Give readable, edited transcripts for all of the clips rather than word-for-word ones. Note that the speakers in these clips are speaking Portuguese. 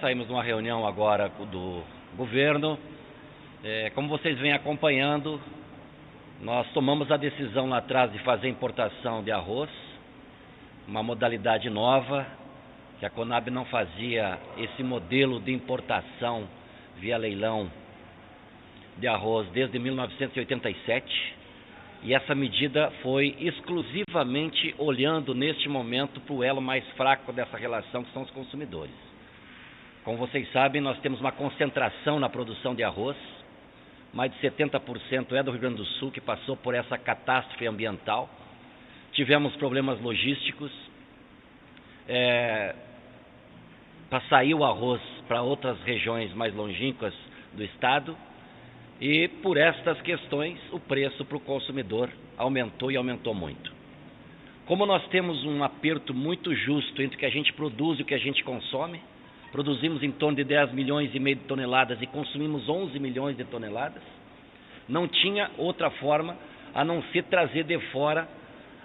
Saímos de uma reunião agora do governo. Como vocês vêm acompanhando, nós tomamos a decisão lá atrás de fazer importação de arroz, uma modalidade nova, que a Conab não fazia esse modelo de importação via leilão de arroz desde 1987, e essa medida foi exclusivamente olhando neste momento para o elo mais fraco dessa relação, que são os consumidores. Como vocês sabem, nós temos uma concentração na produção de arroz, mais de 70% é do Rio Grande do Sul, que passou por essa catástrofe ambiental. Tivemos problemas logísticos, para sair o arroz para outras regiões mais longínquas do estado, e por estas questões o preço para o consumidor aumentou e aumentou muito. Como nós temos um aperto muito justo entre o que a gente produz e o que a gente consome, produzimos em torno de 10 milhões e meio de toneladas e consumimos 11 milhões de toneladas, não tinha outra forma a não ser trazer de fora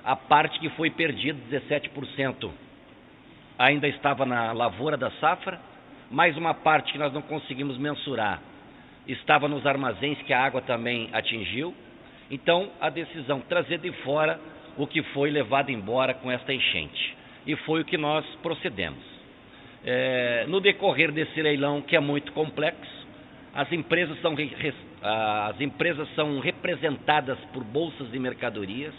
a parte que foi perdida, 17%. Ainda estava na lavoura da safra, mais uma parte que nós não conseguimos mensurar estava nos armazéns, que a água também atingiu. Então, a decisão, trazer de fora o que foi levado embora com esta enchente. E foi o que nós procedemos. No decorrer desse leilão, que é muito complexo, as empresas são representadas por bolsas de mercadorias,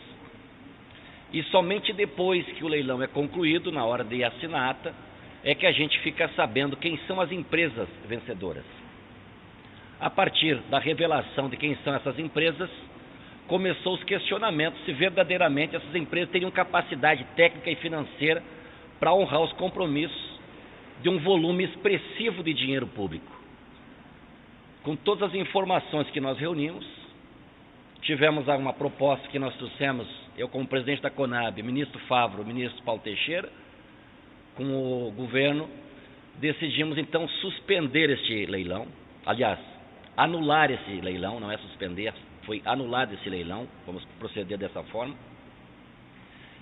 e somente depois que o leilão é concluído, na hora de assinar a ata, é que a gente fica sabendo quem são as empresas vencedoras. A partir da revelação de quem são essas empresas, começou os questionamentos se verdadeiramente essas empresas teriam capacidade técnica e financeira para honrar os compromissos de um volume expressivo de dinheiro público. Com todas as informações que nós reunimos, tivemos uma proposta que nós trouxemos, eu como presidente da Conab, ministro Favro, ministro Paulo Teixeira, com o governo, decidimos então suspender este leilão, aliás, anular esse leilão, não é suspender, foi anulado esse leilão, vamos proceder dessa forma,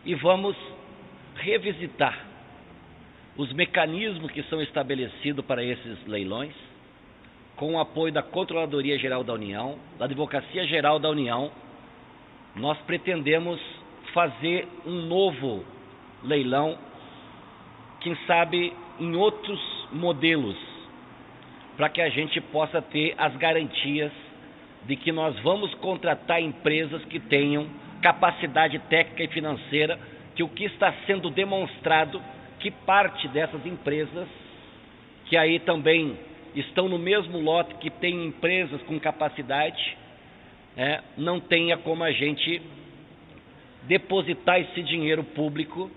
e vamos revisitar os mecanismos que são estabelecidos para esses leilões, com o apoio da Controladoria Geral da União, da Advocacia Geral da União. Nós pretendemos fazer um novo leilão, quem sabe em outros modelos, para que a gente possa ter as garantias de que nós vamos contratar empresas que tenham capacidade técnica e financeira, que o que está sendo demonstrado, que parte dessas empresas, que aí também estão no mesmo lote que tem empresas com capacidade, não tenha como a gente depositar esse dinheiro público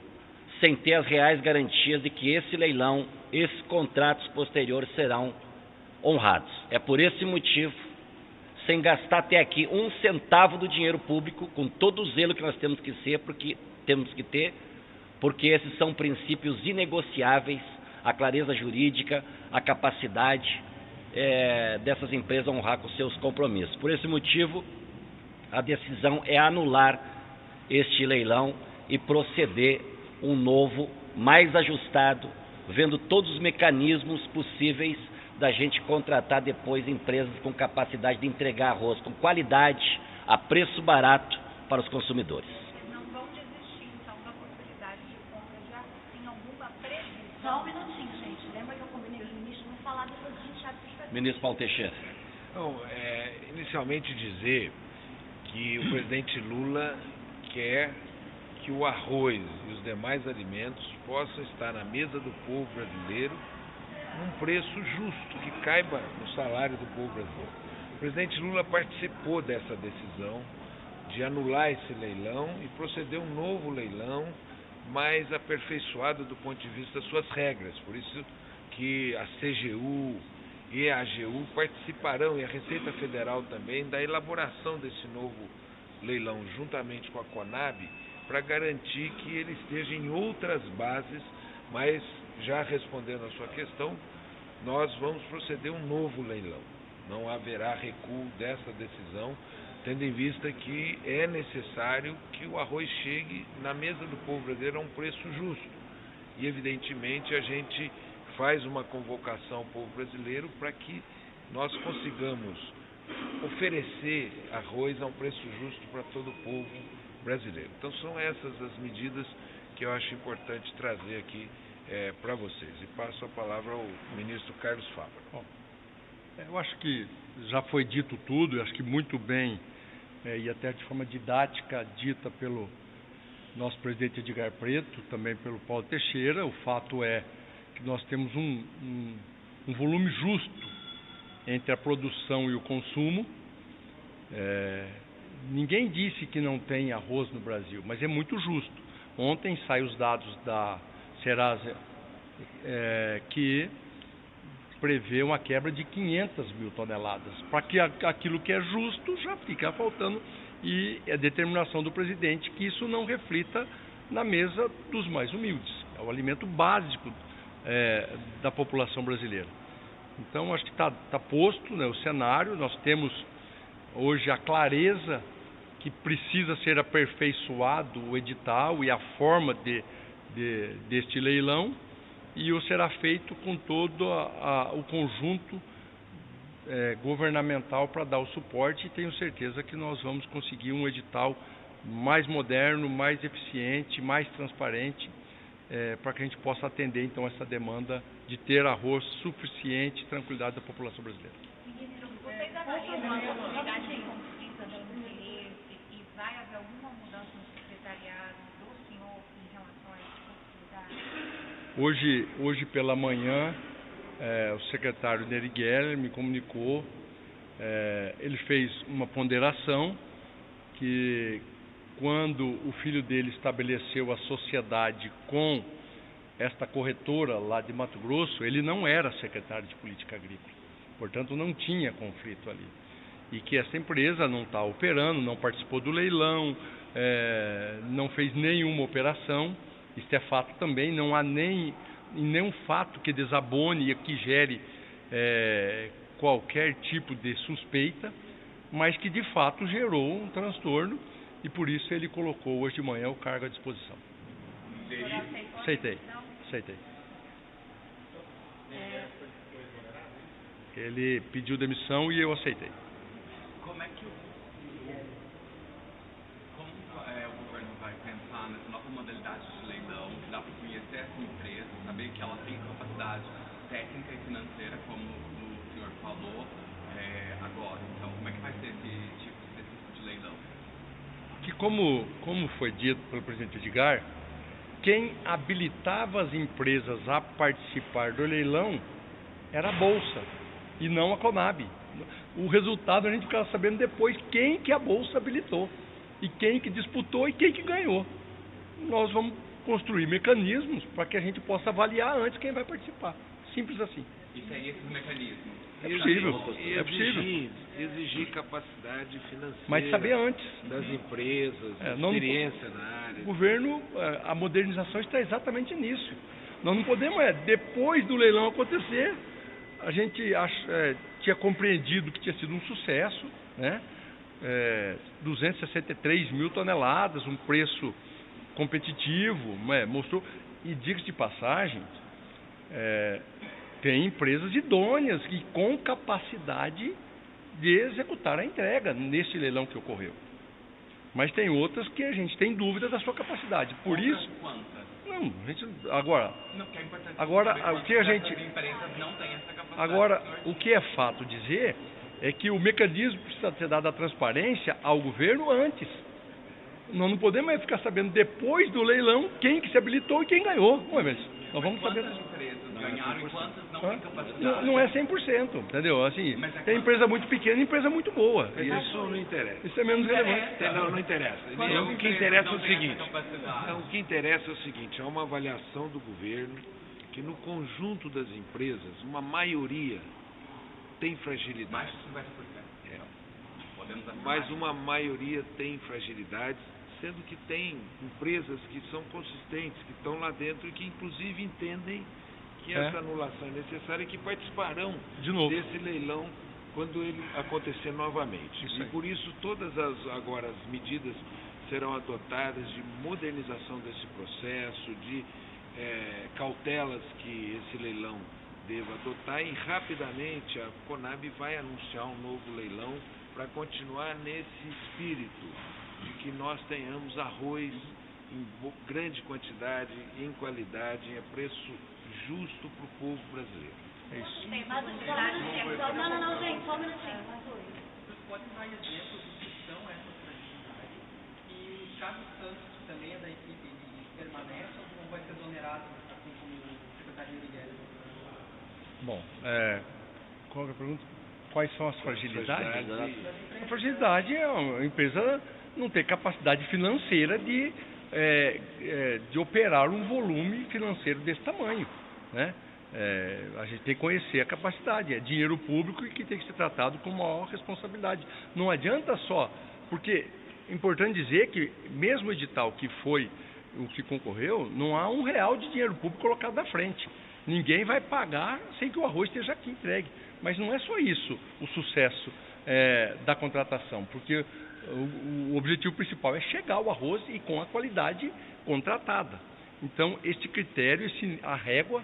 sem ter as reais garantias de que esse leilão, esses contratos posteriores serão honrados. É por esse motivo, sem gastar até aqui um centavo do dinheiro público, com todo o zelo que nós temos que ter, porque esses são princípios inegociáveis, a clareza jurídica, a capacidade dessas empresas honrar com seus compromissos. Por esse motivo, a decisão é anular este leilão e proceder um novo, mais ajustado, vendo todos os mecanismos possíveis da gente contratar depois empresas com capacidade de entregar arroz com qualidade, a preço barato para os consumidores. Não vão desistir, então, da possibilidade de compra de arroz? Tem alguma previsão? Só um minutinho, gente. Lembra que eu combinei os ministros vão falar depois a gente abre para os presidentes. Ministro Paulo Teixeira. Bom, inicialmente dizer que o presidente Lula quer que o arroz e os demais alimentos possam estar na mesa do povo brasileiro num preço justo, que caiba no salário do povo brasileiro. O presidente Lula participou dessa decisão de anular esse leilão e proceder um novo leilão mais aperfeiçoado do ponto de vista das suas regras. Por isso que a CGU e a AGU participarão, e a Receita Federal também, da elaboração desse novo leilão, juntamente com a Conab, para garantir que ele esteja em outras bases, mas, já respondendo a sua questão, nós vamos proceder um novo leilão. Não haverá recuo dessa decisão, tendo em vista que é necessário que o arroz chegue na mesa do povo brasileiro a um preço justo. E, evidentemente, a gente faz uma convocação ao povo brasileiro para que nós consigamos oferecer arroz a um preço justo para todo o povo brasileiro. Então são essas as medidas que eu acho importante trazer aqui para vocês. E passo a palavra ao ministro Carlos Fávaro. Bom, eu acho que já foi dito tudo, eu acho que muito bem, e até de forma didática, dita pelo nosso presidente Edgar Preto, também pelo Paulo Teixeira. O fato é que nós temos um volume justo entre a produção e o consumo. Ninguém disse que não tem arroz no Brasil, mas é muito justo. Ontem saem os dados da Serasa que prevê uma quebra de 500 mil toneladas. Para que aquilo que é justo já fica faltando, e é determinação do presidente que isso não reflita na mesa dos mais humildes. É o alimento básico da população brasileira. Então, acho que está posto, né, o cenário. Nós temos hoje a clareza que precisa ser aperfeiçoado o edital e a forma deste leilão, e o será feito com todo o conjunto governamental para dar o suporte, e tenho certeza que nós vamos conseguir um edital mais moderno, mais eficiente, mais transparente, para que a gente possa atender então essa demanda de ter arroz suficiente e tranquilidade da população brasileira. Ministro, vocês avaliam a possibilidade de conflito de interesse e vai haver alguma mudança no secretariado do senhor em relação a essa possibilidade? Hoje pela manhã, o secretário Neri Geller me comunicou, ele fez uma ponderação que quando o filho dele estabeleceu a sociedade com esta corretora lá de Mato Grosso, ele não era secretário de Política Agrícola, portanto não tinha conflito ali. E que essa empresa não está operando, não participou do leilão, não fez nenhuma operação. Isso é fato também, não há nenhum fato que desabone e que gere qualquer tipo de suspeita, mas que de fato gerou um transtorno, e por isso ele colocou hoje de manhã o cargo à disposição. Aceitei. Ele pediu demissão e eu aceitei. Como é que o governo vai pensar nessa nova modalidade de leilão, que dá para conhecer essa empresa, saber que ela tem capacidade técnica e financeira, como o senhor falou agora? Então, como é que vai ser esse tipo de leilão? Que como foi dito pelo presidente Edgar, quem habilitava as empresas a participar do leilão era a Bolsa e não a Conab. O resultado a gente ficava sabendo depois quem que a Bolsa habilitou, e quem que disputou e quem que ganhou. Nós vamos construir mecanismos para que a gente possa avaliar antes quem vai participar. Simples assim. E tem esses mecanismos? É possível. Exigir capacidade financeira, mas saber antes das empresas, experiência na área. O governo, a modernização está exatamente nisso. Nós não podemos, depois do leilão acontecer, a gente tinha compreendido que tinha sido um sucesso, né? 263 mil toneladas, um preço competitivo, mostrou. E diga-se de passagem, tem empresas idôneas e com capacidade de executar a entrega nesse leilão que ocorreu. Mas tem outras que a gente tem dúvida da sua capacidade. Por isso... Quantas? Não, a gente... Agora... Não, que é importante agora, saber, o que a gente... As empresas não têm essa capacidade. Agora, o que é fato dizer é que o mecanismo precisa ser dado a transparência ao governo antes. Nós não podemos ficar sabendo depois do leilão quem que se habilitou e quem ganhou. Nós vamos saber... Quantas empresas ganharam e quantas não têm capacidade? Não é 100%, entendeu? Assim, tem empresa muito pequena e empresa muito boa. Isso não interessa. Isso é menos relevante. Não interessa. O que interessa é o seguinte, é uma avaliação do governo que no conjunto das empresas, uma maioria tem fragilidade. Mais de 50%. Mas uma maioria tem fragilidades, sendo que tem empresas que são consistentes, que estão lá dentro e que inclusive entendem que essa anulação é necessária e que participarão desse leilão quando ele acontecer novamente. E por isso todas as medidas serão adotadas de modernização desse processo, de cautelas que esse leilão deva adotar e rapidamente a Conab vai anunciar um novo leilão para continuar nesse espírito de que nós tenhamos arroz em grande quantidade, em qualidade, a preço justo para o povo brasileiro. É isso. Só um minutinho. Você pode dar exemplos do que são essas fragilidades e o Thiago Santos, que também é da equipe, permanece ou vai ser exonerado, assim como o secretário Miguel? Bom, qual é a pergunta? Quais são as fragilidades? Fragilidade. A fragilidade é uma empresa não ter capacidade financeira de operar um volume financeiro desse tamanho, né? A gente tem que conhecer a capacidade, é dinheiro público e que tem que ser tratado com maior responsabilidade. Não adianta só, porque é importante dizer que mesmo o edital que foi o que concorreu, não há R$1 de dinheiro público colocado na frente. Ninguém vai pagar sem que o arroz esteja aqui entregue. Mas não é só isso o sucesso da contratação, porque o objetivo principal é chegar ao arroz e com a qualidade contratada. Então, este critério, a régua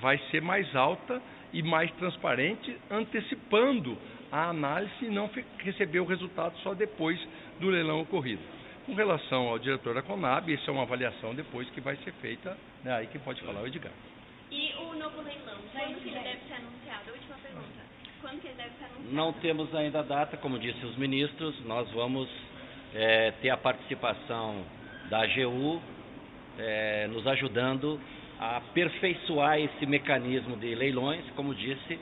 vai ser mais alta e mais transparente, antecipando a análise e não receber o resultado só depois do leilão ocorrido. Com relação ao diretor da Conab, essa é uma avaliação depois que vai ser feita, né? Aí quem pode falar é o Edgar. E o novo leilão, quando que ele deve ser anunciado? Última pergunta. Quando que ele deve ser anunciado? Não temos ainda a data, como disse os ministros, nós vamos ter a participação da AGU nos ajudando a aperfeiçoar esse mecanismo de leilões. Como disse,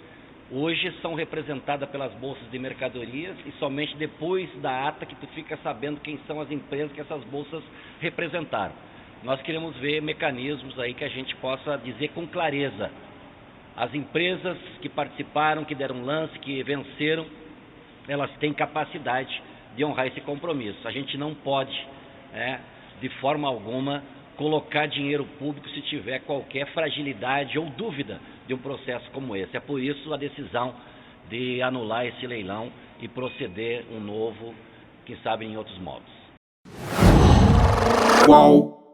hoje são representadas pelas bolsas de mercadorias e somente depois da ata que tu fica sabendo quem são as empresas que essas bolsas representaram. Nós queremos ver mecanismos aí que a gente possa dizer com clareza. As empresas que participaram, que deram lance, que venceram, elas têm capacidade de honrar esse compromisso. A gente não pode, de forma alguma, colocar dinheiro público se tiver qualquer fragilidade ou dúvida de um processo como esse. É por isso a decisão de anular esse leilão e proceder um novo, quem sabe em outros modos. Qual?